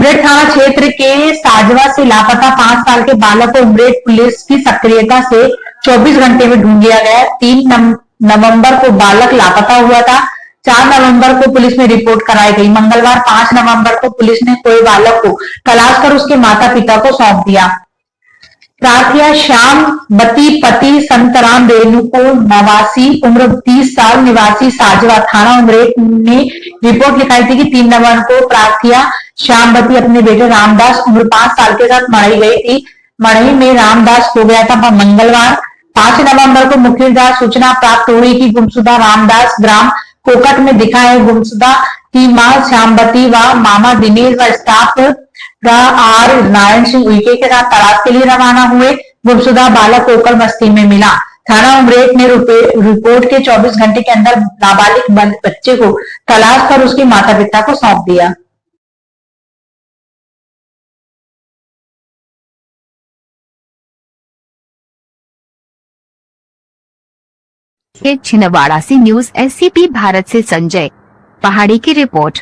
उमरेठ थाना क्षेत्र के साजवा से लापता 5 साल के बालक को उमरेठ पुलिस की सक्रियता से 24 घंटे में ढूंढ लिया गया। 3 नवंबर को बालक लापता हुआ था। 4 नवंबर को पुलिस में रिपोर्ट कराई गई। मंगलवार 5 नवंबर को पुलिस ने खोए बालक को तलाश कर उसके माता पिता को सौंप दिया। प्रार्थया श्याम बती पति संतराम रेणुको नवासी उम्र 30 साल निवासी साजवा थाना उमरेठ ने रिपोर्ट लिखाई थी कि 3 नवंबर को प्रार्थया श्यामबती अपने बेटे रामदास उम्र 5 साल के साथ मढ़ई गई थी। मढ़ई में रामदास खो गया था। मंगलवार 5 नवंबर को मुखबिर सूचना प्राप्त हुई कि गुमशुदा रामदास ग्राम कोकट में दिखा है। गुमशुदा की मां श्यामबती व मामा दिनेश व स्टाफ आर नारायण सिंह उइके के साथ तलाश के लिए रवाना हुए। गुमशुदा बालक कोकल बस्ती में मिला। थाना उमरेठ ने रिपोर्ट के 24 घंटे के अंदर नाबालिग बच्चे को तलाश कर उसके माता पिता को सौंप दिया। छिंदवाड़ा से न्यूज एससीपी भारत से संजय पहाड़ी की रिपोर्ट।